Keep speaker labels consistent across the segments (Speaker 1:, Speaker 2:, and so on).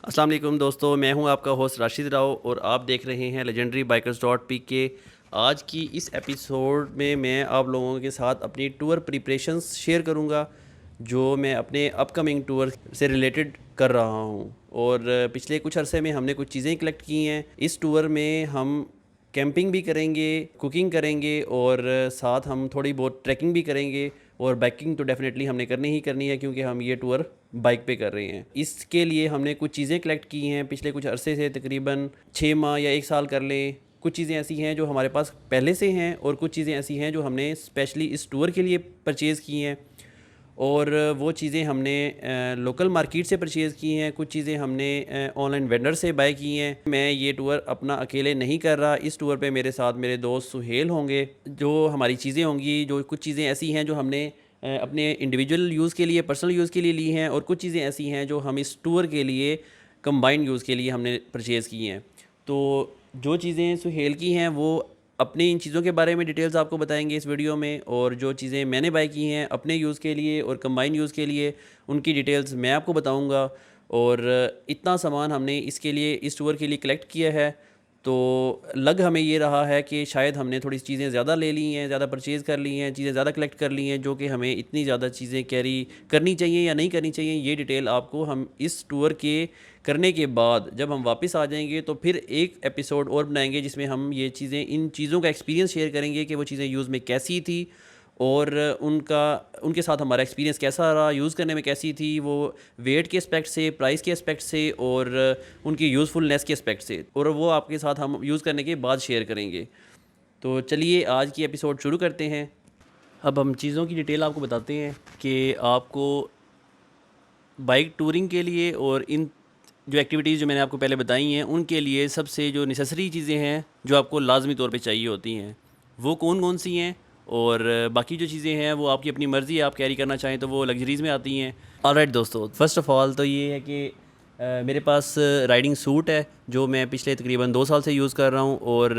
Speaker 1: अस्सलाम वालेकुम दोस्तों, मैं हूं आपका होस्ट राशिद राव और आप देख रहे हैं लेजेंडरी बाइकर्स डॉट पी के। आज की इस एपिसोड में मैं आप लोगों के साथ अपनी टूर प्रिपरेशंस शेयर करूंगा जो मैं अपने अपकमिंग टूर से रिलेटेड कर रहा हूं। और पिछले कुछ अरसे में हमने कुछ चीज़ें कलेक्ट की हैं। इस टूर में हम कैंपिंग भी करेंगे, कुकिंग करेंगे और साथ हम थोड़ी बहुत ट्रैकिंग भी करेंगे। और बाइकिंग तो डेफिनेटली हमने करनी ही करनी है क्योंकि हम ये टूर बाइक पे कर रहे हैं। इसके लिए हमने कुछ चीज़ें कलेक्ट की हैं पिछले कुछ अरसे से, तकरीबन 6 माह या 1 साल कर लें। कुछ चीज़ें ऐसी हैं जो हमारे पास पहले से हैं और कुछ चीज़ें ऐसी हैं जो हमने स्पेशली इस टूर के लिए परचेज़ की हैं। और वो चीज़ें हमने लोकल मार्केट से परचेज़ की हैं, कुछ चीज़ें हमने ऑनलाइन वेंडर से बाय की हैं। मैं ये टूर अपना अकेले नहीं कर रहा। इस टूर पे मेरे साथ मेरे दोस्त सुहेल होंगे। जो हमारी चीज़ें होंगी, जो कुछ चीज़ें ऐसी हैं जो हमने अपने इंडिविजुअल यूज़ के लिए, पर्सनल यूज़ के लिए ली हैं, और कुछ चीज़ें ऐसी हैं जो हम इस टूर के लिए कंबाइंड यूज़ के लिए हमने परचेज़ की हैं। तो जो चीज़ें सुहेल की हैं वो अपनी इन चीज़ों के बारे में डिटेल्स आपको बताएंगे इस वीडियो में, और जो चीज़ें मैंने बाय की हैं अपने यूज़ के लिए और कंबाइन यूज़ के लिए, उनकी डिटेल्स मैं आपको बताऊंगा। और इतना सामान हमने इसके लिए, इस टूर के लिए कलेक्ट किया है। तो लग हमें ये रहा है कि शायद हमने थोड़ी चीज़ें ज़्यादा ले ली हैं, ज़्यादा परचेज़ कर ली हैं, चीज़ें ज़्यादा कलेक्ट कर ली हैं, जो कि हमें इतनी ज़्यादा चीज़ें कैरी करनी चाहिए या नहीं करनी चाहिए, ये डिटेल आपको हम इस टूर के करने के बाद जब हम वापस आ जाएंगे तो फिर एक एपिसोड और बनाएंगे जिसमें हम ये चीज़ें, इन चीज़ों का एक्सपीरियंस शेयर करेंगे कि वो चीज़ें यूज़ में कैसी थी और उनके साथ हमारा एक्सपीरियंस कैसा रहा, यूज़ करने में कैसी थी, वो वेट के एस्पेक्ट से, प्राइस के एस्पेक्ट से और उनकी यूज़फुलनेस के एस्पेक्ट से, और वो आपके साथ हम यूज़ करने के बाद शेयर करेंगे। तो चलिए आज की एपिसोड शुरू करते हैं। अब हम चीज़ों की डिटेल आपको बताते हैं कि आपको बाइक टूरिंग के लिए और इन जो एक्टिविटीज़ जो मैंने आपको पहले बताई हैं उनके लिए सबसे जो नेसेसरी चीज़ें हैं जो आपको लाजमी तौर पे चाहिए होती हैं वो कौन कौन सी हैं। और बाकी जो चीज़ें हैं वो आपकी अपनी मर्ज़ी है, आप कैरी करना चाहें तो वो लग्जरीज़ में आती हैं। ऑलराइट दोस्तों, फ़र्स्ट ऑफ़ ऑल तो ये है कि मेरे पास राइडिंग सूट है जो मैं पिछले तकरीबन 2 साल से यूज़ कर रहा हूँ। और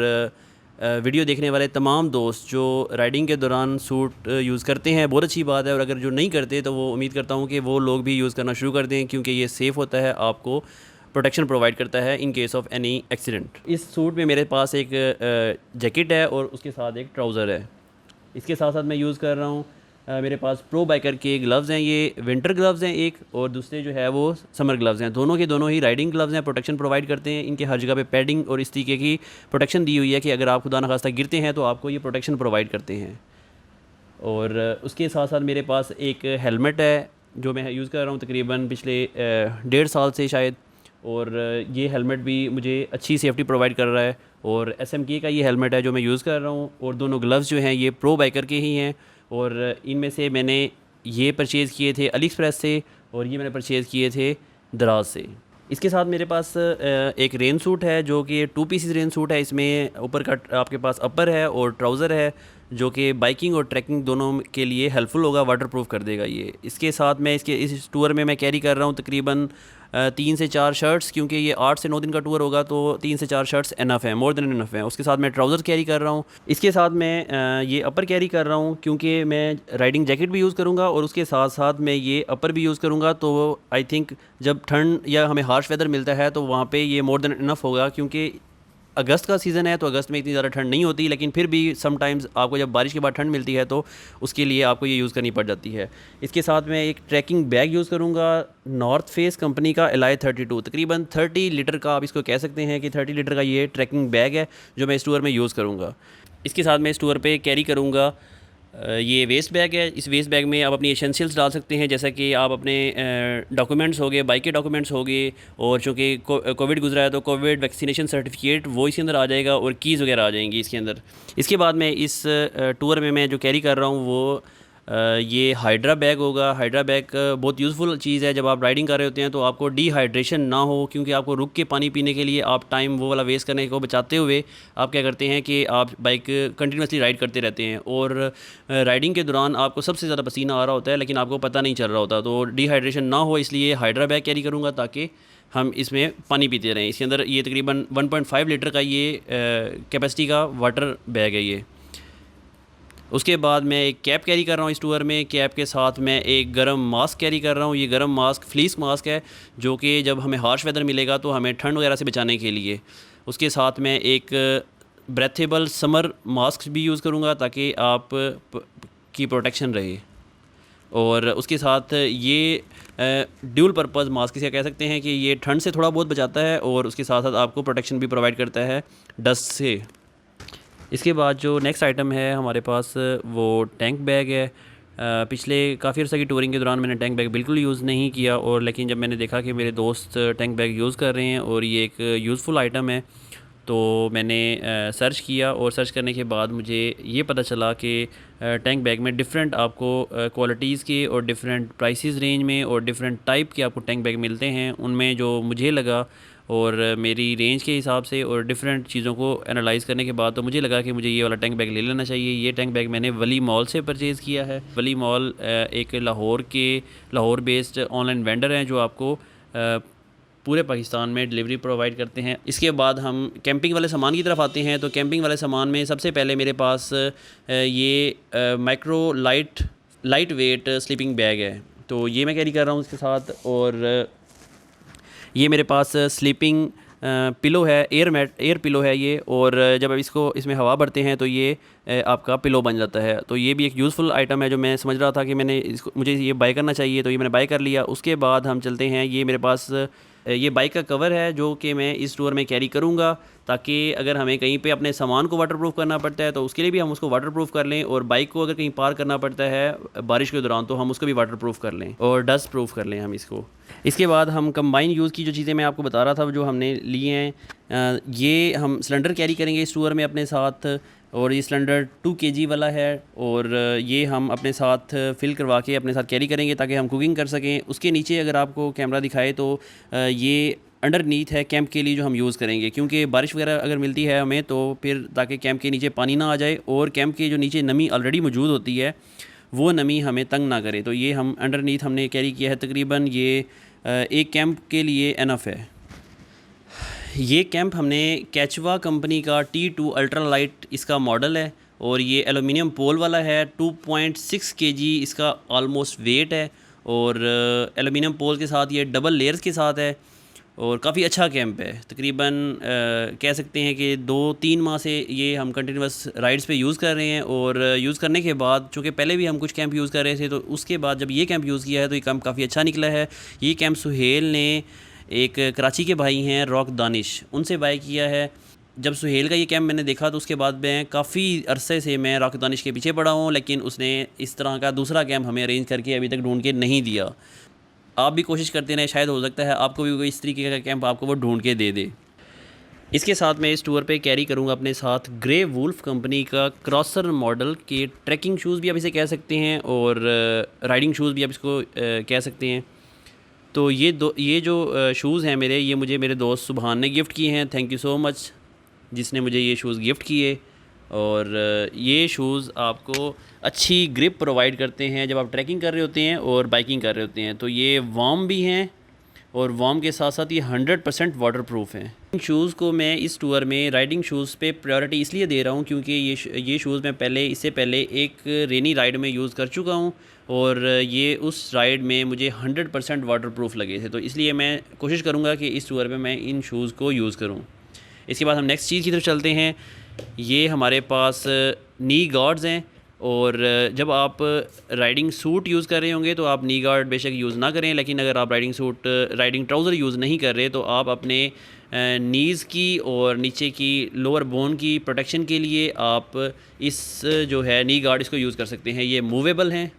Speaker 1: वीडियो देखने वाले तमाम दोस्त जो राइडिंग के दौरान सूट यूज़ करते हैं बहुत अच्छी बात है, और अगर जो नहीं करते तो वो उम्मीद करता हूँ कि वो लोग भी यूज़ करना शुरू कर दें क्योंकि ये सेफ़ होता है, आपको प्रोटेक्शन प्रोवाइड करता है in case of any accident. इस सूट में मेरे पास एक जैकेट है और उसके साथ एक ट्राउज़र है। इसके साथ साथ मैं यूज़ कर रहा हूँ मेरे पास प्रो बाइकर के ग्लव्स हैं, ये विंटर ग्लव्स हैं एक, और दूसरे जो है वो समर ग्लव्स हैं। दोनों के दोनों ही राइडिंग ग्लव्स हैं, प्रोटेक्शन प्रोवाइड करते हैं। इनके हर जगह पे पैडिंग और इस तरीके की प्रोटेक्शन दी हुई है कि अगर आप खुदा न खास्ता गिरते हैं तो आपको ये प्रोटेक्शन प्रोवाइड करते हैं। और उसके साथ साथ मेरे पास एक हेलमेट है जो मैं यूज़ कर रहा हूँ तकरीबन पिछले 1.5 साल से शायद। और ये हेलमेट भी मुझे अच्छी सेफ्टी प्रोवाइड कर रहा है, और SMK का ये हेलमेट है जो मैं यूज़ कर रहा हूँ। और दोनों ग्लव्स जो हैं ये प्रो बाइकर के ही हैं, और इनमें से मैंने ये परचेज़ किए थे अली एक्सप्रेस से और ये मैंने परचेज़ किए थे दराज से। इसके साथ मेरे पास एक रेन सूट है जो कि 2 पीसेस रेन सूट है। इसमें ऊपर का आपके पास अपर है और ट्राउज़र है जो कि बाइकिंग और ट्रैकिंग दोनों के लिए हेल्पफुल होगा, वाटर प्रूफ कर देगा ये। इसके साथ मैं इस टूर में मैं कैरी कर रहा हूँ तकरीबन 3 से 4 शर्ट्स, क्योंकि ये 8 से 9 दिन का टूर होगा तो 3 से 4 शर्ट्स इनफ है, मोर देन इनफ है। उसके साथ मैं ट्राउज़र कैरी कर रहा हूँ। इसके साथ मैं ये अपर कैरी कर रहा हूँ क्योंकि मैं राइडिंग जैकेट भी यूज़ करूँगा और उसके साथ साथ मैं ये अपर भी यूज़ करूँगा। तो आई थिंक जब ठंड या हमें हार्श वेदर मिलता है तो वहाँ पे ये मोर देन इनफ होगा, क्योंकि अगस्त का सीज़न है तो अगस्त में इतनी ज़्यादा ठंड नहीं होती, लेकिन फिर भी समटाइम्स आपको जब बारिश के बाद ठंड मिलती है तो उसके लिए आपको ये यूज़ करनी पड़ जाती है। इसके साथ मैं एक ट्रैकिंग बैग यूज़ करूँगा नॉर्थ फेस कंपनी का Ally 32, तकरीबन 30 लीटर का, आप इसको कह सकते हैं कि 30 लीटर का ये ट्रैकिंग बैग है जो मैं इस टूर में यूज़ करूँगा। इसके साथ मैं इस टूर पर कैरी करूँगा ये वेस्ट बैग है। इस वेस्ट बैग में आप अपनी एसेंशियल्स डाल सकते हैं, जैसा कि आप अपने डॉक्यूमेंट्स हो गए, बाइक के डॉक्यूमेंट्स हो गए, और चूँकि कोविड गुजरा है तो कोविड वैक्सीनेशन सर्टिफिकेट वो इसके अंदर आ जाएगा, और कीज़ वगैरह आ जाएंगी इसके अंदर। इसके बाद मैं इस टूर में मैं जो कैरी कर रहा हूँ वो ये हाइड्रा बैग होगा। हाइड्रा बैग बहुत यूज़फुल चीज़ है जब आप राइडिंग कर रहे होते हैं तो आपको डिहाइड्रेशन ना हो, क्योंकि आपको रुक के पानी पीने के लिए आप टाइम वो वाला वेस्ट करने को बचाते हुए आप क्या करते हैं कि आप बाइक कंटिन्यूसली राइड करते रहते हैं, और राइडिंग के दौरान आपको सबसे ज़्यादा पसीना आ रहा होता है लेकिन आपको पता नहीं चल रहा होता। तो डिहाइड्रेशन ना हो इसलिए हाइड्रा बैग कैरी करूँगा ताकि हम इसमें पानी पीते रहें। इसके अंदर ये तकरीबन 1.5 लीटर का ये कैपेसिटी का वाटर बैग है ये। उसके बाद मैं एक कैप कैरी कर रहा हूँ इस टूर में। कैप के साथ मैं एक गर्म मास्क कैरी कर रहा हूँ। ये गर्म मास्क फ्लीस मास्क है, जो कि जब हमें हार्श वेदर मिलेगा तो हमें ठंड वगैरह से बचाने के लिए। उसके साथ मैं एक ब्रेथेबल समर मास्क भी यूज़ करूँगा ताकि आप की प्रोटेक्शन रहे। और उसके साथ ये ड्यूल पर्पज़ मास्क इसे कह सकते हैं कि ये ठंड से थोड़ा बहुत बचाता है और उसके साथ साथ आपको प्रोटेक्शन भी प्रोवाइड करता है डस्ट से। इसके बाद जो नेक्स्ट आइटम है हमारे पास वो टैंक बैग है। पिछले काफ़ी अर्सा की टूरिंग के दौरान मैंने टैंक बैग बिल्कुल यूज़ नहीं किया, और लेकिन जब मैंने देखा कि मेरे दोस्त टैंक बैग यूज़ कर रहे हैं और ये एक यूज़फुल आइटम है, तो मैंने सर्च किया, और सर्च करने के बाद मुझे ये पता चला कि टैंक बैग में डिफरेंट आपको क्वालिटीज़ के और डिफरेंट प्राइसेस रेंज में और डिफरेंट टाइप के आपको टैंक बैग मिलते हैं। उनमें जो मुझे लगा और मेरी रेंज के हिसाब से और डिफरेंट चीज़ों को एनालाइज़ करने के बाद तो मुझे लगा कि मुझे ये वाला टैंक बैग ले लेना चाहिए। ये टैंक बैग मैंने वली मॉल से परचेज़ किया है। वली मॉल एक लाहौर बेस्ड ऑनलाइन वेंडर हैं जो आपको पूरे पाकिस्तान में डिलीवरी प्रोवाइड करते हैं। इसके बाद हम कैंपिंग वाले सामान की तरफ आते हैं। तो कैंपिंग वाले सामान में सबसे पहले मेरे पास ये micro light weight sleeping bag है, तो ये मैं कैरी कर रहा हूँ इसके साथ। और ये मेरे पास स्लीपिंग पिलो है, एयर पिलो है ये, और जब आप इसको इसमें हवा भरते हैं तो ये आपका पिलो बन जाता है। तो ये भी एक यूज़फुल आइटम है जो मैं समझ रहा था कि मुझे ये बाय करना चाहिए, तो ये मैंने बाय कर लिया। उसके बाद हम चलते हैं, ये मेरे पास ये बाइक का कवर है जो कि मैं इस टूर में कैरी करूँगा, ताकि अगर हमें कहीं पे अपने सामान को वाटरप्रूफ करना पड़ता है तो उसके लिए भी हम उसको वाटरप्रूफ कर लें, और बाइक को अगर कहीं पार करना पड़ता है बारिश के दौरान तो हम उसको भी वाटरप्रूफ कर लें और डस्ट प्रूफ कर लें हम इसको। इसके बाद हम कंबाइन यूज़ की जो चीज़ें मैं आपको बता रहा था जो हमने लिए हैं, ये हम सिलेंडर कैरी करेंगे इस टूर में अपने साथ, और ये सिलेंडर 2 kg वाला है, और ये हम अपने साथ फिल करवा के अपने साथ कैरी करेंगे ताकि हम कुकिंग कर सकें। उसके नीचे अगर आपको कैमरा दिखाए तो ये अंडरनीथ है कैंप के लिए जो हम यूज़ करेंगे, क्योंकि बारिश वगैरह अगर मिलती है हमें तो फिर ताकि कैंप के नीचे पानी ना आ जाए और कैंप के जो नीचे नमी ऑलरेडी मौजूद होती है वो नमी हमें तंग ना करे। तो ये हम अंडरनीथ हमने कैरी किया है। तकरीबन ये एक कैंप के लिए एनफ है। ये कैंप हमने कैचवा कंपनी का T2 अल्ट्रा लाइट इसका मॉडल है, और ये एलुमिनियम पोल वाला है। 2.6 kg इसका ऑलमोस्ट वेट है, और एलुमिनियम पोल के साथ ये डबल लेयर्स के साथ है, और काफ़ी अच्छा कैंप है। तकरीबन कह सकते हैं कि 2-3 माह से ये हम कंटिन्यूस राइड्स पे यूज़ कर रहे हैं, और यूज़ करने के बाद चूँकि पहले भी हम कुछ कैंप यूज़ कर रहे थे तो उसके बाद जब ये कैंप यूज़ किया है तो ये कैंप काफ़ी अच्छा निकला है। ये कैंप सुहेल ने, एक कराची के भाई हैं रॉक दानिश, उनसे बाय किया है। जब सुहेल का ये कैंप मैंने देखा तो उसके बाद मैं काफ़ी अरसे से मैं रॉक दानिश के पीछे पड़ा हूँ, लेकिन उसने इस तरह का दूसरा कैंप हमें अरेंज करके अभी तक ढूंढ के नहीं दिया। आप भी कोशिश करते रहें, शायद हो सकता है आपको भी कोई इस तरीके का कैंप आपको वो ढूंढ के दे दे। इसके साथ मैं इस टूर पे कैरी करूँगा अपने साथ ग्रे वुल्फ कंपनी का क्रॉसर मॉडल के ट्रैकिंग शूज़ भी आप इसे कह सकते हैं, और राइडिंग शूज़ भी आप इसको कह सकते हैं। तो ये जो शूज़ हैं मेरे, ये मुझे मेरे दोस्त सुबहान ने गिफ्ट किए हैं। थैंक यू सो मच जिसने मुझे ये शूज़ गिफ्ट किए। और ये शूज़ आपको अच्छी ग्रिप प्रोवाइड करते हैं जब आप ट्रैकिंग कर रहे होते हैं और बाइकिंग कर रहे होते हैं। तो ये वार्म भी हैं, और वार्म के साथ साथ ये 100% वाटरप्रूफ हैं। इन शूज़ को मैं इस टूर में राइडिंग शूज़ पे प्रायोरिटी इसलिए दे रहा हूँ क्योंकि ये शूज़ मैं इससे पहले एक रेनी राइड में यूज़ कर चुका हूँ, और ये उस राइड में मुझे 100% वाटरप्रूफ लगे थे। तो इसलिए मैं कोशिश करूँगा कि इस टूर में मैं इन शूज़ को यूज़ करूँ। इसके बाद हम नेक्स्ट चीज़ की तरफ चलते हैं। ये हमारे पास नी गार्ड्स हैं, और जब आप राइडिंग सूट यूज़ कर रहे होंगे तो आप नी गार्ड बेशक यूज़ ना करें, लेकिन अगर आप राइडिंग ट्राउज़र यूज़ नहीं कर रहे तो आप अपने नीज़ की और नीचे की लोअर बोन की प्रोटेक्शन के लिए आप इस जो है नी गार्ड इसको यूज़ कर सकते हैं। ये मूवेबल हैं।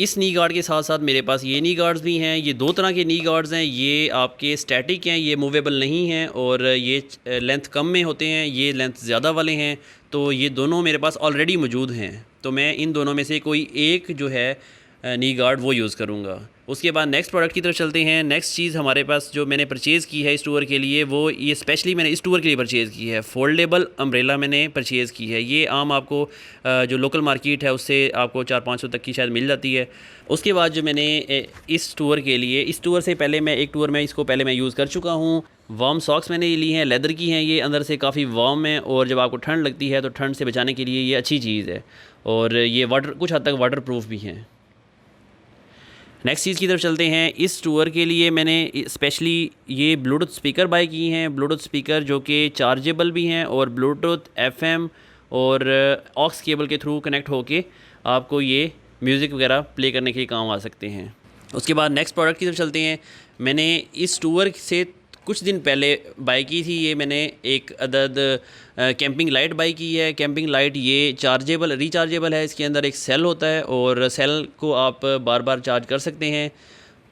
Speaker 1: इस नी गार्ड के साथ साथ मेरे पास ये नी गार्ड्स भी हैं। ये 2 तरह के नी गार्ड्स हैं। ये आपके स्टैटिक हैं, ये मूवेबल नहीं हैं, और ये लेंथ कम में होते हैं, ये लेंथ ज़्यादा वाले हैं। तो ये दोनों मेरे पास ऑलरेडी मौजूद हैं, तो मैं इन दोनों में से कोई एक जो है नी गार्ड वो यूज़ करूँगा। उसके बाद नेक्स्ट प्रोडक्ट की तरफ चलते हैं। नेक्स्ट चीज़ हमारे पास जो मैंने परचेज़ की है इस टूर के लिए, वो ये स्पेशली मैंने इस टूर के लिए परचेज़ की है, फोल्डेबल अम्ब्रेला मैंने परचेज़ की है। ये आम आपको जो लोकल मार्केट है उससे आपको 400-500 तक की शायद मिल जाती है। उसके बाद जो मैंने इस टूर के लिए, इस टूर से पहले मैं एक टूर में इसको पहले मैं यूज़ कर चुका हूँ। वार्म सॉक्स मैंने ये ली हैं, लेदर की हैं, ये अंदर से काफ़ी वार्म है और जब आपको ठंड लगती है तो ठंड से बचाने के लिए ये अच्छी चीज़ है, और ये कुछ हद तक वाटर प्रूफ भी हैं। नेक्स्ट चीज़ की तरफ चलते हैं। इस टूर के लिए मैंने स्पेशली ये ब्लूटूथ स्पीकर बाय की हैं, ब्लूटूथ स्पीकर जो कि चार्जेबल भी हैं और ब्लूटूथ FM और ऑक्स केबल के थ्रू कनेक्ट होके आपको ये म्यूज़िक वगैरह प्ले करने के लिए काम आ सकते हैं। उसके बाद नेक्स्ट प्रोडक्ट की तरफ चलते हैं। मैंने इस टूर से कुछ दिन पहले बाय की थी, ये मैंने एक अदद कैंपिंग लाइट बाय की है। कैंपिंग लाइट ये रिचार्जेबल है, इसके अंदर एक सेल होता है और सेल को आप बार बार चार्ज कर सकते हैं,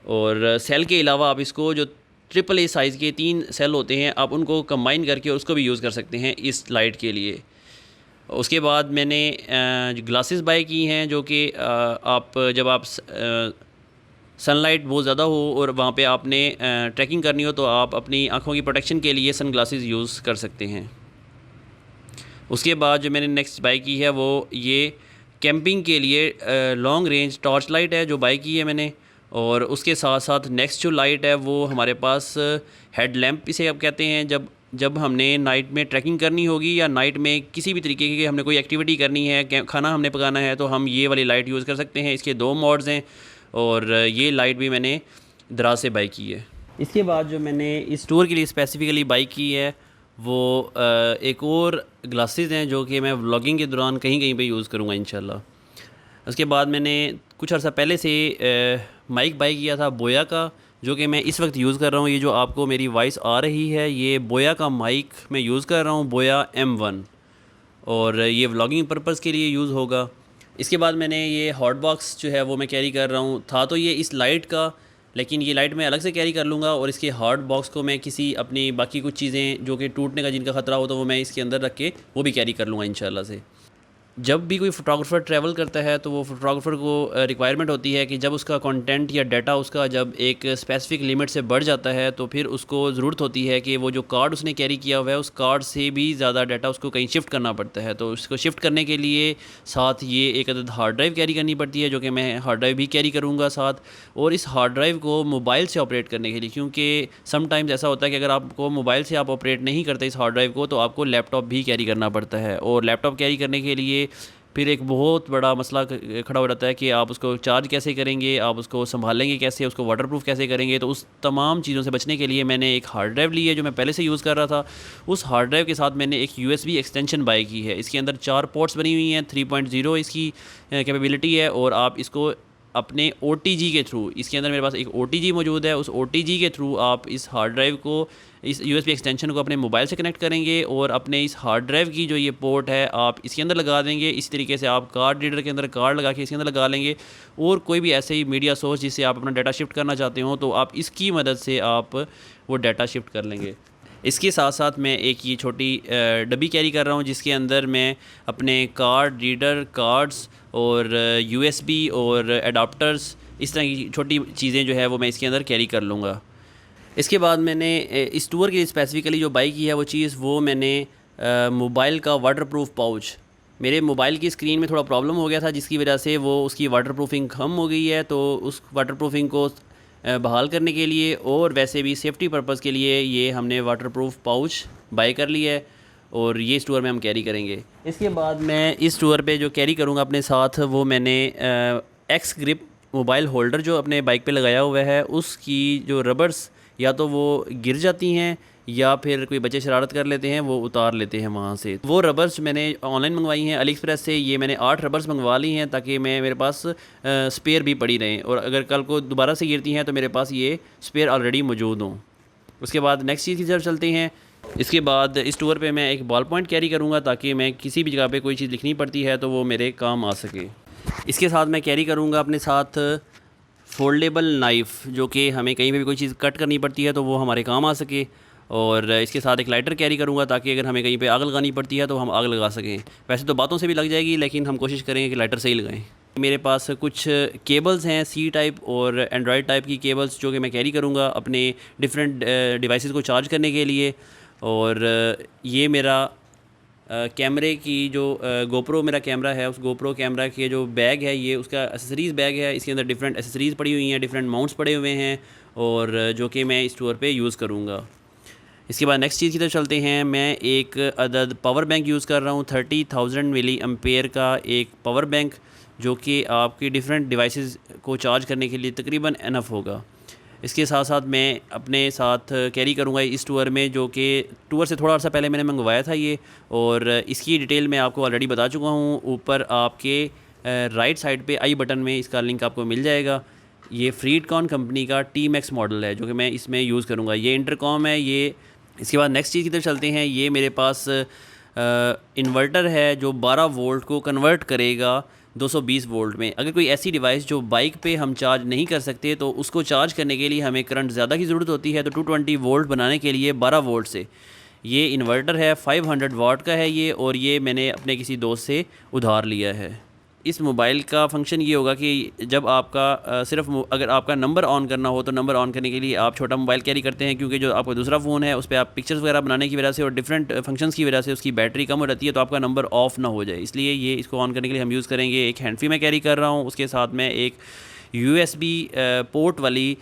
Speaker 1: और सेल के अलावा आप इसको जो AAA साइज़ के 3 सेल होते हैं आप उनको कंबाइन करके उसको भी यूज़ कर सकते हैं इस लाइट के लिए। उसके बाद मैंने ग्लासेस बाय की हैं जो कि जब आप सनलाइट बहुत ज़्यादा हो और वहाँ पे आपने ट्रैकिंग करनी हो तो आप अपनी आँखों की प्रोटेक्शन के लिए सन ग्लासेस यूज़ कर सकते हैं। उसके बाद जो मैंने नेक्स्ट बाय की है वो ये कैंपिंग के लिए लॉन्ग रेंज टॉर्च लाइट है जो बाय की है मैंने, और उसके साथ साथ नेक्स्ट जो लाइट है वो हमारे पास हेड लैम्प इसे आप कहते हैं। जब हमने नाइट में ट्रैकिंग करनी होगी या नाइट में किसी भी तरीके की हमने कोई एक्टिविटी करनी है, खाना हमने पकाना है, तो हम ये वाली लाइट यूज़ कर सकते हैं। इसके 2 मोड्स हैं और ये लाइट भी मैंने दराज से बाई की है। इसके बाद जो मैंने इस टूर के लिए स्पेसिफ़िकली बाई की है वो एक और ग्लासेस हैं जो कि मैं व्लॉगिंग के दौरान कहीं कहीं पे यूज़ करूँगा इंशाल्लाह। उसके बाद मैंने कुछ अर्सा पहले से माइक बाई किया था बोया का, जो कि मैं इस वक्त यूज़ कर रहा हूँ। ये जो आपको मेरी वॉइस आ रही है ये बोया का माइक मैं यूज़ कर रहा हूँ, बोया M1, और ये व्लॉगिंग पर्पज़ के लिए यूज़ होगा। इसके बाद मैंने ये हॉट बॉक्स जो है वो मैं कैरी कर रहा हूँ। था तो ये इस लाइट का, लेकिन ये लाइट मैं अलग से कैरी कर लूँगा और इसके हॉट बॉक्स को मैं किसी अपनी बाकी कुछ चीज़ें जो कि टूटने का जिनका ख़तरा हो तो वो मैं इसके अंदर रख के वो भी कैरी कर लूँगा इंशाल्लाह से। जब भी कोई फ़ोटोग्राफ़र ट्रैवल करता है तो वो फ़ोटोग्राफ़र को रिक्वायरमेंट होती है कि जब उसका कंटेंट या डाटा उसका जब एक स्पेसिफ़िक लिमिट से बढ़ जाता है तो फिर उसको ज़रूरत होती है कि वो जो कार्ड उसने कैरी किया हुआ है उस कार्ड से भी ज़्यादा डाटा उसको कहीं शिफ्ट करना पड़ता है। तो उसको शिफ्ट करने के लिए साथ ये एक अदद हार्ड ड्राइव कैरी करनी पड़ती है, जो कि मैं हार्ड ड्राइव भी कैरी करूँगा साथ। और इस हार्ड ड्राइव को मोबाइल से ऑपरेट करने के लिए, क्योंकि समटाइम्स ऐसा होता है कि अगर आपको मोबाइल से आप ऑपरेट नहीं करते इस हार्ड ड्राइव को तो आपको लैपटॉप भी कैरी करना पड़ता है, और लैपटॉप कैरी करने के लिए फिर एक बहुत बड़ा मसला खड़ा हो जाता है कि आप उसको चार्ज कैसे करेंगे, आप उसको संभालेंगे कैसे, उसको वाटरप्रूफ कैसे करेंगे। तो उस तमाम चीज़ों से बचने के लिए मैंने एक हार्ड ड्राइव ली है जो मैं पहले से यूज़ कर रहा था। उस हार्ड ड्राइव के साथ मैंने एक USB एक्सटेंशन बाय की है। इसके अंदर 4 पोर्ट्स बनी हुई हैं, 3.0 इसकी कैपेबिलिटी है, और आप इसको अपने OTG के थ्रू, इसके अंदर मेरे पास एक OTG मौजूद है, उस OTG के थ्रू आप इस हार्ड ड्राइव को, इस USB एक्सटेंशन को अपने मोबाइल से कनेक्ट करेंगे और अपने इस हार्ड ड्राइव की जो ये पोर्ट है आप इसके अंदर लगा देंगे। इस तरीके से आप कार्ड रीडर के अंदर कार्ड लगा के इसके अंदर लगा लेंगे, और कोई भी ऐसे ही मीडिया सोर्स जिससे आप अपना डाटा शिफ्ट करना चाहते हो तो आप इसकी मदद से आप वो डाटा शिफ्ट कर लेंगे। इसके साथ साथ मैं एक ये छोटी डब्बी कैरी कर रहा हूँ जिसके अंदर मैं अपने कार्ड रीडर, कार्ड्स और USB और एडाप्टर्स, इस तरह की छोटी चीज़ें जो है वो मैं इसके अंदर कैरी कर लूँगा। इसके बाद मैंने इस टूर के लिए स्पेसिफ़िकली जो बाई की है वो चीज़, वो मैंने मोबाइल का वाटरप्रूफ पाउच, मेरे मोबाइल की स्क्रीन में थोड़ा प्रॉब्लम हो गया था जिसकी वजह से वो उसकी वाटरप्रूफिंग कम हो गई है, तो उस वाटरप्रूफिंग को बहाल करने के लिए और वैसे भी सेफ्टी पर्पज़ के लिए ये हमने वाटरप्रूफ पाउच बाय कर लिया है, और ये इस टूर में हम कैरी करेंगे। इसके बाद मैं इस टूर पे जो कैरी करूँगा अपने साथ वो मैंने एक्स ग्रिप मोबाइल होल्डर जो अपने बाइक पे लगाया हुआ है, उसकी जो रबर्स या तो वो गिर जाती हैं या फिर कोई बच्चे शरारत कर लेते हैं वो उतार लेते हैं वहाँ से। वो रबर्स मैंने ऑनलाइन मंगवाई हैं अली एक्सप्रेस से। ये मैंने 8 रबर्स मंगवा ली हैं ताकि मेरे पास स्पेयर भी पड़ी रहें, और अगर कल को दोबारा से गिरती हैं तो मेरे पास ये स्पेयर ऑलरेडी मौजूद हों। उसके बाद नेक्स्ट चीज़ की तरफ चलते हैं। इसके बाद इस टूर पे मैं एक बॉल पॉइंट कैरी करूँगा ताकि मैं किसी भी जगह पे कोई चीज़ लिखनी पड़ती है तो वो मेरे काम आ सके। इसके साथ मैं कैरी करूँगा अपने साथ फोल्डेबल नाइफ़, जो कि हमें कहीं पे भी कोई चीज़ कट करनी पड़ती है तो वो हमारे काम आ सके, और इसके साथ एक लाइटर कैरी करूँगा ताकि अगर हमें कहीं पे आग लगानी पड़ती है तो हम आग लगा सकें। वैसे तो बातों से भी लग जाएगी लेकिन हम कोशिश करेंगे कि लाइटर से ही लगाएं। मेरे पास कुछ केबल्स हैं सी टाइप और एंड्रॉयड टाइप की केबल्स जो कि मैं कैरी करूँगा अपने डिफरेंट डिवाइसेस को चार्ज करने के लिए। और ये मेरा कैमरे की जो गोप्रो मेरा कैमरा है, उस गोप्रो कैमरा के जो बैग है ये उसका एसेसरीज़ बैग है। इसके अंदर डिफरेंट एसेसरीज़ पड़ी हुई हैं, डिफरेंट माउंट्स पड़े हुए हैं और जो कि मैं इस टूर पे यूज़ करूँगा। इसके बाद नेक्स्ट चीज़ की तरफ चलते हैं। मैं एक अदद पावर बैंक यूज़ कर रहा हूँ 30,000 मिली एम्पेयर का एक पावर बैंक, जो कि आपकी डिफरेंट डिवाइसेस को चार्ज करने के लिए तकरीबन इनफ होगा। इसके साथ साथ मैं अपने साथ कैरी करूँगा इस टूर में, जो कि टूर से थोड़ा अर्सा पहले मैंने मंगवाया था ये, और इसकी डिटेल मैं आपको ऑलरेडी बता चुका हूँ। ऊपर आपके राइट साइड पे आई बटन में इसका लिंक आपको मिल जाएगा। ये फ्रीडकॉन कंपनी का T-Max मॉडल है जो कि मैं इसमें यूज़ करूँगा। ये इंटरकॉम है ये। इसके बाद नेक्स्ट चीज़ की तरफ चलते हैं। ये मेरे पास इन्वर्टर है जो 12 वोल्ट को कन्वर्ट करेगा 220 वोल्ट में। अगर कोई ऐसी डिवाइस जो बाइक पे हम चार्ज नहीं कर सकते तो उसको चार्ज करने के लिए हमें करंट ज़्यादा की ज़रूरत होती है, तो 220 वोल्ट बनाने के लिए 12 वोल्ट से ये इन्वर्टर है 500 वाट का है ये, और ये मैंने अपने किसी दोस्त से उधार लिया है। इस मोबाइल का फंक्शन ये होगा कि जब आपका सिर्फ अगर आपका नंबर ऑन करना हो तो नंबर ऑन करने के लिए आप छोटा मोबाइल कैरी करते हैं, क्योंकि जो आपका दूसरा फ़ोन है उस पर आप पिक्चर्स वगैरह बनाने की वजह से और डिफरेंट फंक्शंस की वजह से उसकी बैटरी कम हो जाती है, तो आपका नंबर ऑफ़ ना हो जाए। इसलिए ये इसको ऑन करने के लिए हम यूज़ करेंगे। एक हैंड फ्री मैं कैरी कर रहा हूँ, उसके साथ मैं एक USB पोर्ट वाली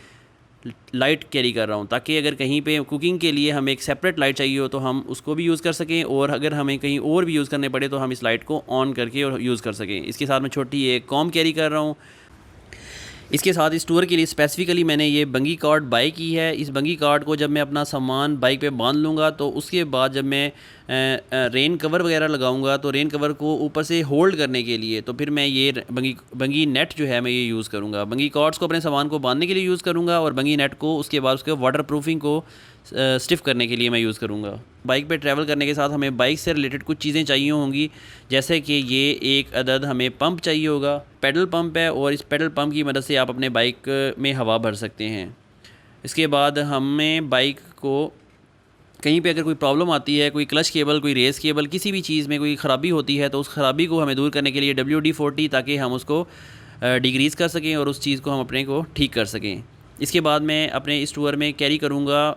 Speaker 1: लाइट कैरी कर रहा हूँ, ताकि अगर कहीं पे कुकिंग के लिए हमें एक सेपरेट लाइट चाहिए हो तो हम उसको भी यूज़ कर सकें, और अगर हमें कहीं और भी यूज़ करने पड़े तो हम इस लाइट को ऑन करके और यूज़ कर सकें। इसके साथ मैं छोटी एक कॉम कैरी कर रहा हूँ। इसके साथ इस टूर के लिए स्पेसिफ़िकली मैंने ये बंगी कार्ड बाई की है। इस बंगी कार्ड को जब मैं अपना सामान बाइक पे बांध लूँगा तो उसके बाद जब मैं रेन कवर वगैरह लगाऊंगा तो रेन कवर को ऊपर से होल्ड करने के लिए तो फिर मैं ये बंगी नेट जो है मैं ये यूज़ करूँगा। बंगी कार्ड्स को अपने सामान को बांधने के लिए यूज़ करूँगा और बंगी नेट को उसके बाद उसके वाटर प्रूफिंग को स्टिफ़ करने के लिए मैं यूज़ करूँगा। बाइक पे ट्रैवल करने के साथ हमें बाइक से रिलेटेड कुछ चीज़ें चाहिए होंगी, जैसे कि ये एक अदद हमें पंप चाहिए होगा, पेडल पंप है, और इस पेडल पंप की मदद से आप अपने बाइक में हवा भर सकते हैं। इसके बाद हमें बाइक को कहीं पे अगर कोई प्रॉब्लम आती है, कोई क्लच केबल, कोई रेस केबल, किसी भी चीज़ में कोई ख़राबी होती है, तो उस ख़राबी को हमें दूर करने के लिए WD-40, ताकि हम उसको डिक्रीज़ कर सकें और उस चीज़ को हम अपने को ठीक कर सकें। इसके बाद मैं अपने इस टूर में कैरी करूँगा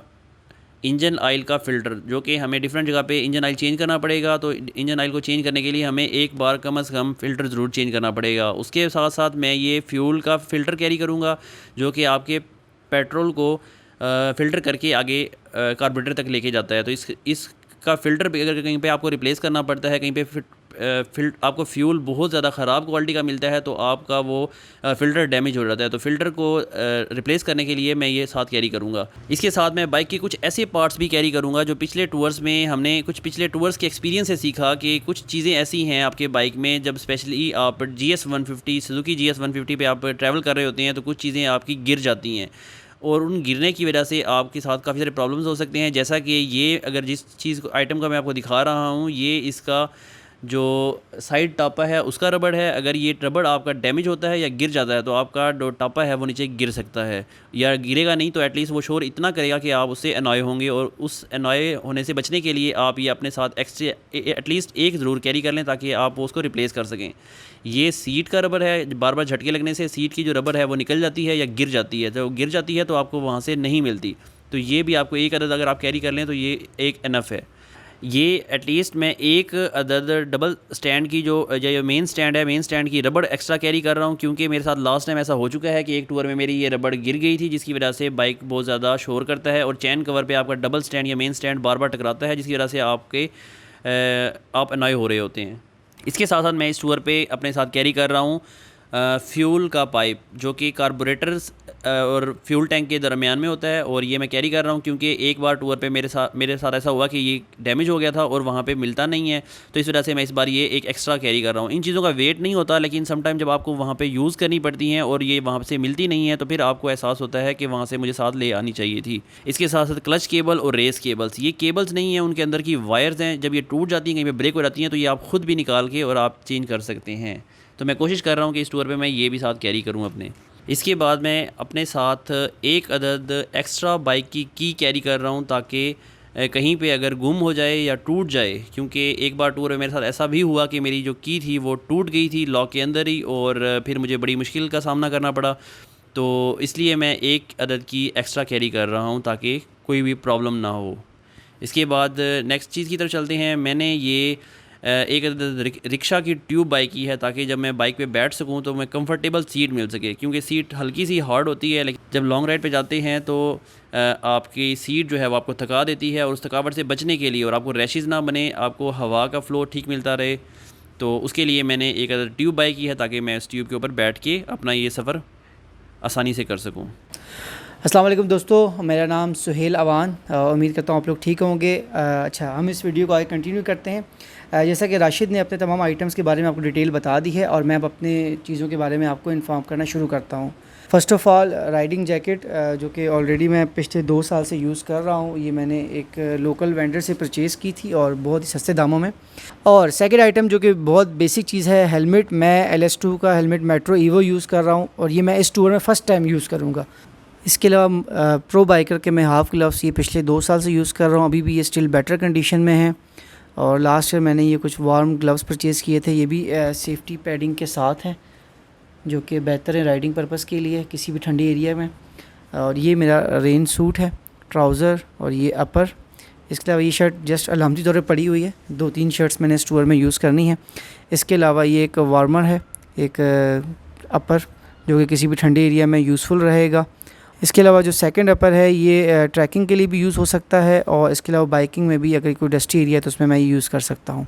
Speaker 1: इंजन ऑयल का फ़िल्टर, जो कि हमें डिफरेंट जगह पे इंजन ऑयल चेंज करना पड़ेगा। तो इंजन ऑयल को चेंज करने के लिए हमें एक बार कम से कम फ़िल्टर ज़रूर चेंज करना पड़ेगा। उसके साथ साथ मैं ये फ्यूल का फ़िल्टर कैरी करूँगा, जो कि आपके पेट्रोल को फ़िल्टर करके आगे कार्बोरेटर तक लेके जाता है। तो इसका फ़िल्टर भी अगर कहीं पे आपको रिप्लेस करना पड़ता है, कहीं पे आपको फ्यूल बहुत ज़्यादा ख़राब क्वालिटी का मिलता है, तो आपका वो फ़िल्टर डैमेज हो जाता है। तो फ़िल्टर को रिप्लेस करने के लिए मैं ये साथ कैरी करूँगा। इसके साथ मैं बाइक के कुछ ऐसे पार्ट्स भी कैरी करूँगा जो पिछले टूर्स में हमने कुछ पिछले टूर्स के एक्सपीरियंस से सीखा कि कुछ चीज़ें ऐसी हैं आपके बाइक में, जब स्पेशली आप GS150 सुजुकी GS150 पे आप ट्रैवल कर रहे होते हैं तो कुछ चीज़ें आपकी गिर जाती हैं, और उन गिरने की वजह से आपके साथ काफ़ी सारे प्रॉब्लम्स हो सकते हैं। जैसा कि ये अगर जिस चीज़ को आइटम का मैं आपको दिखा रहा हूँ, ये इसका जो साइड टापा है उसका रबड़ है। अगर ये रबड़ आपका डैमेज होता है या गिर जाता है तो आपका जो टापा है वो नीचे गिर सकता है, या गिरेगा नहीं तो एटलीस्ट वो शोर इतना करेगा कि आप उससे अनॉय होंगे, और उस अनॉय होने से बचने के लिए आप ये अपने साथ एक्स्ट्रा एटलीस्ट एक ज़रूर कैरी कर लें, ताकि आप उसको रिप्लेस कर सकें। ये सीट का रबड़ है, बार बार झटके लगने से सीट की जो रबड़ है वो निकल जाती है या गिर जाती है। तो गिर जाती है तो आपको वहाँ से नहीं मिलती, तो ये भी आपको एक अदद अगर आप कैरी कर लें तो ये एक इनफ है। ये एटलीस्ट मैं एक अदद डबल स्टैंड की जो मेन स्टैंड है, मेन स्टैंड की रबड़ एक्स्ट्रा कैरी कर रहा हूँ, क्योंकि मेरे साथ लास्ट टाइम ऐसा हो चुका है कि एक टूर में मेरी ये रबड़ गिर गई थी, जिसकी वजह से बाइक बहुत ज़्यादा शोर करता है और चैन कवर पे आपका डबल स्टैंड या मेन स्टैंड बार बार टकराता है, जिसकी वजह से आप अनॉय हो रहे होते हैं। इसके साथ साथ मैं इस टूर पे अपने साथ कैरी कर रहा हूँ फ्यूल का पाइप, जो कि कार्बोरेटर्स और फ्यूल टैंक के दरमियान में होता है, और ये मैं कैरी कर रहा हूँ क्योंकि एक बार टूर पे मेरे साथ ऐसा हुआ कि ये डैमेज हो गया था और वहाँ पे मिलता नहीं है, तो इस वजह से मैं इस बार ये एक एक्स्ट्रा कैरी कर रहा हूँ। इन चीज़ों का वेट नहीं होता, लेकिन समटाइम जब आपको वहाँ पे यूज़ करनी पड़ती हैं और ये वहाँ से मिलती नहीं है तो फिर आपको एहसास होता है कि वहाँ से मुझे साथ ले आनी चाहिए थी। इसके साथ साथ क्लच केबल और रेस केबल्स, ये केबल्स नहीं हैं, उनके अंदर की वायर्स हैं, जब ये टूट जाती हैं कहीं पर ब्रेक हो जाती हैं तो ये आप ख़ुद भी निकाल के और आप चेंज कर सकते हैं। तो मैं कोशिश कर रहा हूँ कि इस टूर पे मैं ये भी साथ कैरी करूँ अपने। इसके बाद मैं अपने साथ एक अदद एक्स्ट्रा बाइक की कैरी कर रहा हूँ, ताकि कहीं पे अगर गुम हो जाए या टूट जाए, क्योंकि एक बार टूर में मेरे साथ ऐसा भी हुआ कि मेरी जो की थी वो टूट गई थी लॉक के अंदर ही, और फिर मुझे बड़ी मुश्किल का सामना करना पड़ा। तो इसलिए मैं एक अदद की एक्स्ट्रा कैरी कर रहा हूँ ताकि कोई भी प्रॉब्लम ना हो। इसके बाद नेक्स्ट चीज़ की तरफ चलते हैं। मैंने ये एक रिक्शा की ट्यूब बाई की है ताकि जब मैं बाइक पे बैठ सकूं तो मैं कंफर्टेबल सीट मिल सके, क्योंकि सीट हल्की सी हार्ड होती है, लेकिन जब लॉन्ग राइड पे जाते हैं तो आपकी सीट जो है वो आपको थका देती है, और उस थकावट से बचने के लिए और आपको रैशेज़ ना बने, आपको हवा का फ़्लो ठीक मिलता रहे, तो उसके लिए मैंने एक ट्यूब बाई की है ताकि मैं इस ट्यूब के ऊपर बैठ के अपना ये सफ़र आसानी से कर सकूँ।
Speaker 2: अस्सलाम वालेकुम दोस्तों, मेरा नाम सुहेल अवान। उम्मीद करता हूँ आप लोग ठीक होंगे। अच्छा, हम इस वीडियो को आगे कंटिन्यू करते हैं। जैसा कि राशिद ने अपने तमाम आइटम्स के बारे में आपको डिटेल बता दी है, और मैं अब अपने चीज़ों के बारे में आपको इन्फॉर्म करना शुरू करता हूँ। First of all, riding jacket जो कि ऑलरेडी मैं पिछले 2 साल से यूज़ कर रहा हूँ। ये मैंने एक लोकल वेंडर से परचेज़ की थी और बहुत ही सस्ते दामों में। और सेकंड आइटम जो कि बहुत बेसिक चीज़ है, हेलमेट। मैं LS2 का हेलमेट मेट्रो ईवो यूज़ कर रहा हूँ, और ये मैं इस टूर में फ़र्स्ट टाइम यूज़ करूँगा। इसके अलावा प्रो बाइकर के मैं हाफ़ ग्लव्स ये पिछले 2 साल से यूज़ कर रहा हूँ, अभी भी ये स्टिल बेटर कंडीशन में है। और लास्ट ईयर मैंने ये कुछ वार्म ग्लव्स परचेज़ किए थे, ये भी सेफ्टी पैडिंग के साथ हैं, जो कि बेहतर है राइडिंग पर्पस के लिए किसी भी ठंडी एरिया में। और ये मेरा रेन सूट है, ट्राउज़र और ये अपर। इसके अलावा ये शर्ट जस्ट अलामती तौर पर पड़ी हुई है, 2-3 शर्ट्स मैंने इस टूर में यूज़ करनी है। इसके अलावा ये एक वार्मर है, एक अपर, जो कि किसी भी ठंडे एरिया में यूज़फुल रहेगा। इसके अलावा जो सेकंड अपर है ये ट्रैकिंग के लिए भी यूज़ हो सकता है, और इसके अलावा बाइकिंग में भी अगर कोई डस्टी एरिया है तो उसमें मैं यूज़ कर सकता हूँ।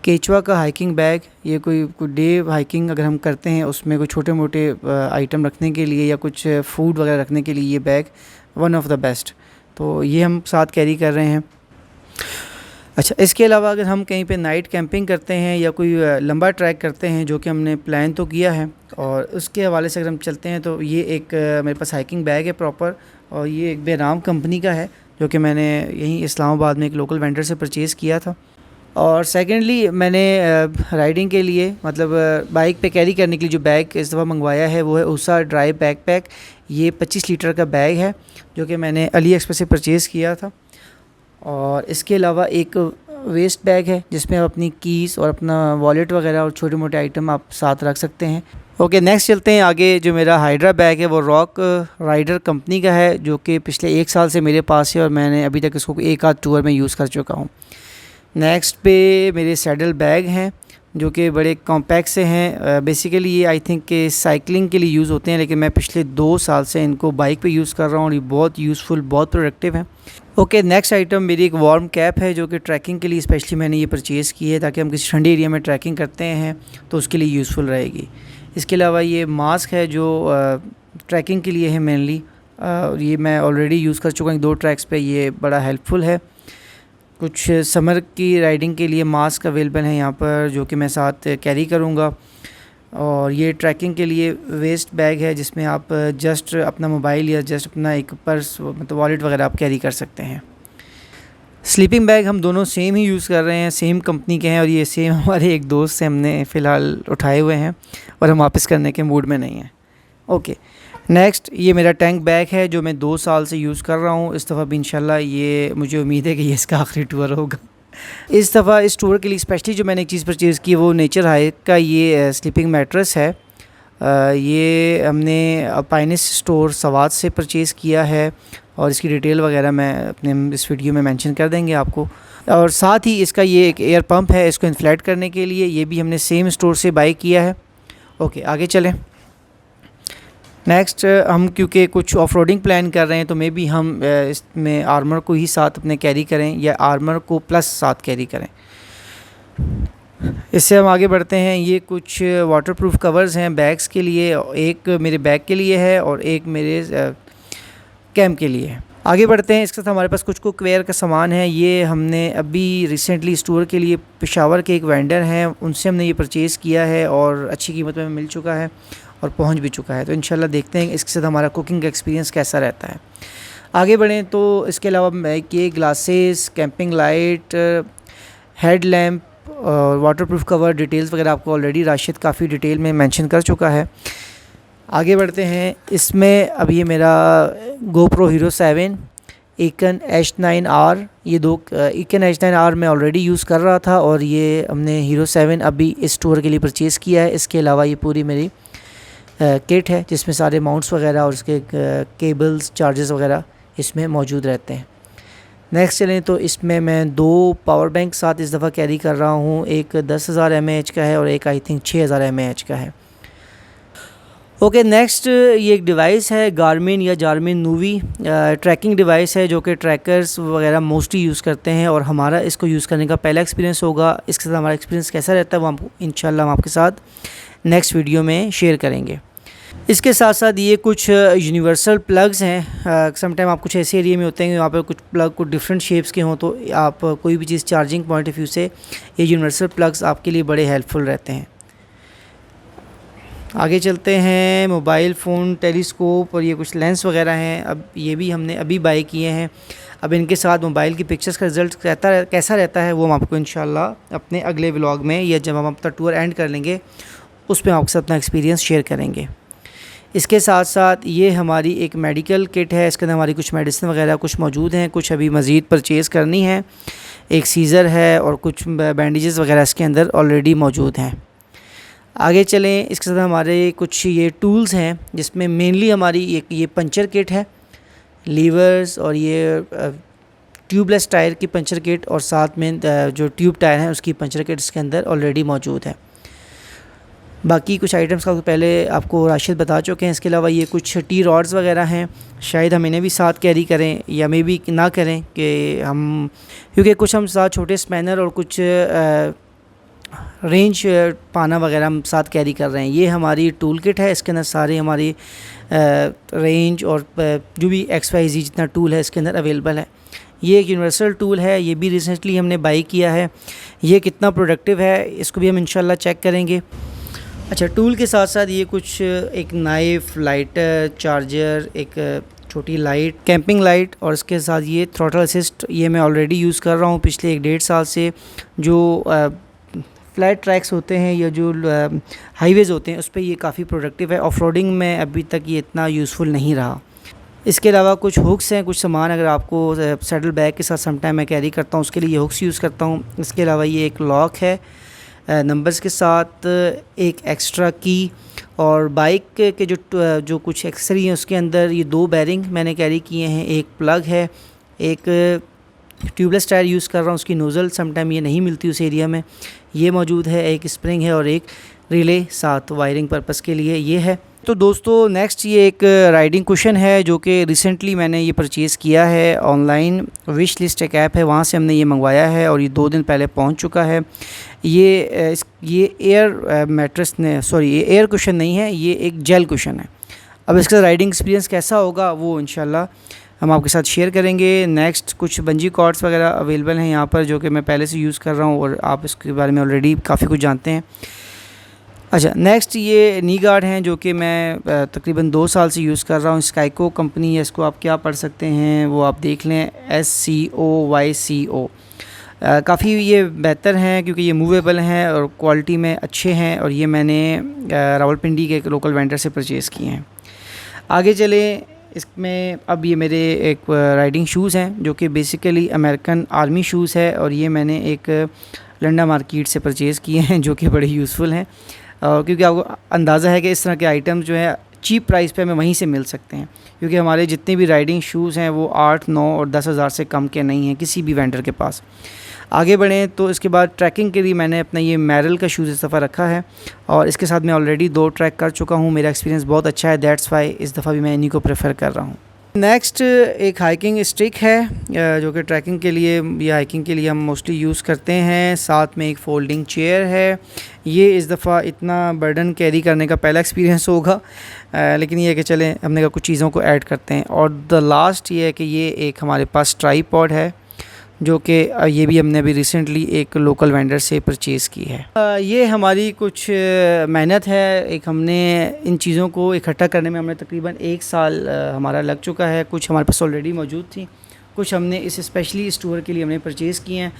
Speaker 2: केचुआ का हाइकिंग बैग, ये कोई डे हाइकिंग अगर हम करते हैं उसमें कोई छोटे मोटे आइटम रखने के लिए या कुछ फूड वगैरह रखने के लिए ये bag one of the best, तो ये हम साथ कैरी कर रहे हैं। अच्छा, इसके अलावा अगर हम कहीं पे नाइट कैंपिंग करते हैं या कोई लंबा ट्रैक करते हैं, जो कि हमने प्लान तो किया है, और उसके हवाले से अगर हम चलते हैं तो ये एक मेरे पास हाइकिंग बैग है प्रॉपर, और ये एक बेराम कंपनी का है, जो कि मैंने यहीं इस्लामाबाद में एक लोकल वेंडर से परचेज़ किया था। और सेकेंडली मैंने राइडिंग के लिए, मतलब बाइक पे कैरी करने के लिए जो बैग इस दफ़ा मंगवाया है वो है ऊषा ड्राई बैकपैक। ये 25 लीटर का बैग है, जो कि मैंने अली एक्सप्रेस से परचेज़ किया था। और इसके अलावा एक वेस्ट बैग है जिसमें आप अपनी कीज़ और अपना वॉलेट वगैरह और छोटे मोटे आइटम आप साथ रख सकते हैं। ओके, नेक्स्ट चलते हैं आगे। जो मेरा हाइड्रा बैग है वो रॉक राइडर कंपनी का है, जो कि पिछले 1 साल से मेरे पास है, और मैंने अभी तक इसको एक आध टूर में यूज़ कर चुका हूँ। नेक्स्ट पे मेरे सैडल बैग हैं, जो कि बड़े कॉम्पैक्ट से हैं। बेसिकली ये आई थिंक कि साइकिलिंग के लिए यूज़ होते हैं, लेकिन मैं पिछले 2 साल से इनको बाइक पे यूज़ कर रहा हूँ, और ये बहुत यूज़फुल, बहुत प्रोडक्टिव है। ओके, नेक्स्ट आइटम मेरी एक वार्म कैप है, जो कि ट्रैकिंग के लिए स्पेशली मैंने ये परचेज़ की है, ताकि हम किसी ठंडे एरिया में ट्रैकिंग करते हैं तो उसके लिए यूज़फुल रहेगी। इसके अलावा ये मास्क है जो ट्रैकिंग के लिए है मेनली, ये मैं ऑलरेडी यूज़ कर चुका हूँ 2 ट्रैक्स पे, ये बड़ा हेल्पफुल है। कुछ समर की राइडिंग के लिए मास्क अवेलेबल हैं यहाँ पर, जो कि मैं साथ कैरी करूँगा। और ये ट्रैकिंग के लिए वेस्ट बैग है, जिसमें आप जस्ट अपना मोबाइल या जस्ट अपना एक पर्स, मतलब वॉलेट वगैरह आप कैरी कर सकते हैं। स्लीपिंग बैग हम दोनों सेम ही यूज़ कर रहे हैं, सेम कंपनी के हैं, और ये सेम हमारे एक दोस्त से हमने फ़िलहाल उठाए हुए हैं, और हम वापस करने के मूड में नहीं हैं। ओके, नेक्स्ट ये मेरा टैंक बैग है, जो मैं 2 साल से यूज़ कर रहा हूँ। इस दफ़ा भी इंशाल्लाह ये मुझे उम्मीद है कि ये इसका आखिरी टूर होगा। इस दफ़ा इस टूर के लिए स्पेशली जो मैंने एक चीज़ परचेज़ की वो नेचर हाइक का ये स्लीपिंग मैट्रेस है। ये हमने अपाइनिस स्टोर सवात से परचेज़ किया है, और इसकी डिटेल वगैरह मैं अपने इस वीडियो में मेंशन कर देंगे आपको। और साथ ही इसका ये एक एयर पंप है, इसको इन्फ्लेट करने के लिए, ये भी हमने सेम स्टोर से बाई किया है। ओके, आगे चलें। नेक्स्ट, हम क्योंकि कुछ ऑफ-रोडिंग प्लान कर रहे हैं, तो मे बी हम इसमें आर्मर को ही साथ अपने कैरी करें, या आर्मर को प्लस साथ कैरी करें। इससे हम आगे बढ़ते हैं। ये कुछ वाटरप्रूफ कवर्स हैं बैग्स के लिए, एक मेरे बैग के लिए है और एक मेरे कैंप के लिए है। आगे बढ़ते हैं। इसके साथ हमारे पास कुछ कुकवेयर का सामान है। ये हमने अभी रिसेंटली स्टोर के लिए पेशावर के एक वेंडर हैं, उनसे हमने ये परचेज़ किया है, और अच्छी कीमत में मिल चुका है और पहुंच भी चुका है। तो इंशाल्लाह देखते हैं इसके साथ हमारा कुकिंग का एक्सपीरियंस कैसा रहता है। आगे बढ़ें तो इसके अलावा ये glasses, camping light, head lamp और वाटरप्रूफ कवर, डिटेल्स वगैरह आपको ऑलरेडी राशिद काफ़ी डिटेल में मेंशन कर चुका है। आगे बढ़ते हैं। इसमें अब ये मेरा GoPro Hero 7 ईकन H9R। ये दो ईकन H9R मैं ऑलरेडी यूज़ कर रहा था और ये हमने हीरो 7 अभी इस टूर के लिए परचेज़ किया है। इसके अलावा ये पूरी मेरी किट है जिसमें सारे माउंट्स वगैरह और उसके केबल्स चार्जेस वगैरह इसमें मौजूद रहते हैं। नेक्स्ट चलें तो इसमें मैं 2 पावर बैंक साथ इस दफ़ा कैरी कर रहा हूँ। एक 10,000 mAh का है और एक आई थिंक 6,000 mAh का है। ओके नेक्स्ट ये एक डिवाइस है गारमिन या जारमिन नूवी ट्रैकिंग डिवाइस है जो कि ट्रैकर्स वगैरह मोस्टली यूज़ करते हैं और हमारा इसको यूज़ करने का पहला एक्सपीरियंस होगा। इसके साथ हमारा एक्सपीरियंस कैसा रहता है वो हम इंशाल्लाह हम आपके साथ नेक्स्ट वीडियो में शेयर करेंगे। इसके साथ साथ ये कुछ यूनिवर्सल प्लग्स हैं। समटाइम आप कुछ ऐसे एरिया में होते हैं वहाँ पर कुछ प्लग कुछ डिफरेंट शेप्स के हों तो आप कोई भी चीज़ चार्जिंग पॉइंट ऑफ व्यू से ये यूनिवर्सल प्लग्स आपके लिए बड़े हेल्पफुल रहते हैं। आगे चलते हैं मोबाइल फ़ोन टेलीस्कोप और ये कुछ लेंस वगैरह हैं। अब ये भी हमने अभी बाय किए हैं। अब इनके साथ मोबाइल की पिक्चर्स का रिज़ल्ट कैसा रहता है वो हम आपको इंशाल्लाह अपने अगले व्लॉग में या जब हम अपना टूर एंड कर लेंगे उस पर आपके साथ अपना एक्सपीरियंस शेयर करेंगे। इसके साथ साथ ये हमारी एक मेडिकल किट है। इसके अंदर हमारी कुछ मेडिसिन वगैरह कुछ मौजूद हैं, कुछ अभी मज़ीद परचेज़ करनी है। एक सीज़र है और कुछ बैंडेजेस वगैरह इसके अंदर ऑलरेडी मौजूद हैं। आगे चलें इसके साथ हमारे कुछ ये टूल्स हैं जिसमें मेनली हमारी एक ये पंचर किट है, लीवर्स और ये ट्यूबलेस टायर की पंचर किट और साथ में जो ट्यूब टायर है उसकी पंचर किट इसके अंदर ऑलरेडी मौजूद है। बाकी कुछ आइटम्स का पहले आपको राशिद बता चुके हैं। इसके अलावा ये कुछ टी रॉड्स वगैरह हैं, शायद हम इन्हें भी साथ कैरी करें या मे भी ना करें कि हम क्योंकि कुछ हम साथ छोटे स्पैनर और कुछ रेंज पाना वगैरह हम साथ कैरी कर रहे हैं। ये हमारी टूल किट है, इसके अंदर सारे हमारी रेंज और जो भी XYZ जितना टूल है इसके अंदर अवेलेबल है। ये एक यूनिवर्सल टूल है, ये भी रिसेंटली हमने बाई किया है। ये कितना प्रोडक्टिव है इसको भी हम इंशाल्लाह चेक करेंगे। अच्छा, टूल के साथ साथ ये कुछ एक नाइफ़, लाइटर, चार्जर, एक छोटी लाइट, कैंपिंग लाइट और इसके साथ ये थ्रॉटल असिस्ट ये मैं ऑलरेडी यूज़ कर रहा हूँ पिछले 1-1.5 साल से। जो फ्लैट ट्रैक्स होते हैं या जो हाईवेज़ होते हैं उस पर ये काफ़ी प्रोडक्टिव है। ऑफ रोडिंग में अभी तक ये इतना यूज़फुल नहीं रहा। इसके अलावा कुछ हुक्स हैं, कुछ सामान अगर आपको सैडल बैग के साथ समटाइम मैं कैरी करता हूँ उसके लिए ये हुक्स यूज़ करता हूँ। इसके अलावा ये एक लॉक है नंबर्स के साथ, एक एक्स्ट्रा की और बाइक के जो कुछ एक्सेसरी हैं उसके अंदर ये 2 बैरिंग मैंने कैरी किए हैं, एक प्लग है, एक ट्यूबलेस टायर यूज़ कर रहा हूँ उसकी नोज़ल समटाइम ये नहीं मिलती उस एरिया में, ये मौजूद है, एक स्प्रिंग है और एक रिले साथ वायरिंग पर्पस के लिए ये है। तो दोस्तों नेक्स्ट ये एक राइडिंग कुशन है जो कि रिसेंटली मैंने ये परचेज़ किया है ऑनलाइन। विश लिस्ट एक ऐप है वहाँ से हमने ये मंगवाया है और ये 2 दिन पहले पहुँच चुका है। ये एयर मैट्रेस ने ये एयर कुशन नहीं है, ये एक जेल कुशन है। अब इसका राइडिंग एक्सपीरियंस कैसा होगा वो इंशाल्लाह हम आपके साथ शेयर करेंगे। नेक्स्ट कुछ बंजी कॉर्ड्स वगैरह अवेलेबल हैं यहाँ पर जो कि मैं पहले से यूज़ कर रहा हूँ और आप इसके बारे में ऑलरेडी काफ़ी कुछ जानते हैं। अच्छा, नेक्स्ट ये नी गार्ड हैं जो कि मैं तकरीबन 2 साल से यूज़ कर रहा हूँ। स्काईको कंपनी है, इसको आप क्या पढ़ सकते हैं वो आप देख लें, SCOYCO। काफ़ी ये बेहतर हैं क्योंकि ये मूवेबल हैं और क्वालिटी में अच्छे हैं और ये मैंने रावलपिंडी के एक लोकल वेंडर से परचेज़ किए हैं। आगे चलें इसमें अब ये मेरे एक राइडिंग शूज़ हैं जो कि बेसिकली अमेरिकन आर्मी शूज़ है और ये मैंने एक लंडा मार्केट से परचेज़ किए हैं जो कि बड़े यूज़फुल हैं क्योंकि आपको अंदाज़ा है कि इस तरह के आइटम्स जो है चीप प्राइस पे हमें वहीं से मिल सकते हैं क्योंकि हमारे जितने भी राइडिंग शूज़ हैं वो 8, 9 और 10 हज़ार से कम के नहीं हैं किसी भी वेंडर के पास। आगे बढ़ें तो इसके बाद ट्रैकिंग के लिए मैंने अपना ये मैरल का शूज़ इस दफ़ा रखा है और इसके साथ मैं ऑलरेडी 2 ट्रैक कर चुका हूँ। मेरा एक्सपीरियंस बहुत अच्छा है, दैट्स वाई इस दफ़ा भी मैं इन्हीं को प्रेफर कर रहा हूँ। नेक्स्ट एक हाइकिंग स्टिक है जो कि ट्रैकिंग के लिए या हाइकिंग के लिए हम मोस्टली यूज़ करते हैं। साथ में एक फ़ोल्डिंग चेयर है। ये इस दफ़ा इतना बर्डन कैरी करने का पहला एक्सपीरियंस होगा लेकिन ये है कि चलें हमने कहा कुछ चीज़ों को ऐड करते हैं। और द लास्ट ये है कि ये एक हमारे पास ट्राईपॉड है जो कि ये भी हमने अभी रिसेंटली एक लोकल वेंडर से परचेज़ की है। ये हमारी कुछ मेहनत है, एक हमने इन चीज़ों को इकट्ठा करने में हमें तकरीबन 1 साल हमारा लग चुका है। कुछ हमारे पास ऑलरेडी मौजूद थी, कुछ हमने इस स्पेशली इस टूर के लिए हमने परचेज़ किए हैं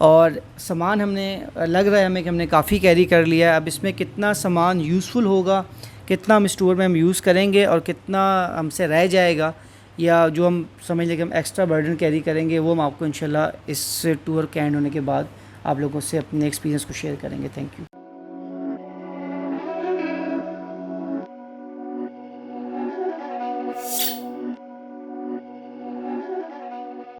Speaker 2: और सामान हमने लग रहा है हमें कि हमने काफ़ी कैरी कर लिया है। अब इसमें कितना सामान यूज़फुल होगा, कितना हम इस टूर में हम यूज़ करेंगे और कितना हमसे रह जाएगा या जो हम समझ लें कि हम एक्स्ट्रा बर्डन कैरी करेंगे, वो हम आपको इंशाल्लाह इस टूर के एंड होने के बाद आप लोगों से अपने एक्सपीरियंस को शेयर करेंगे। Thank you.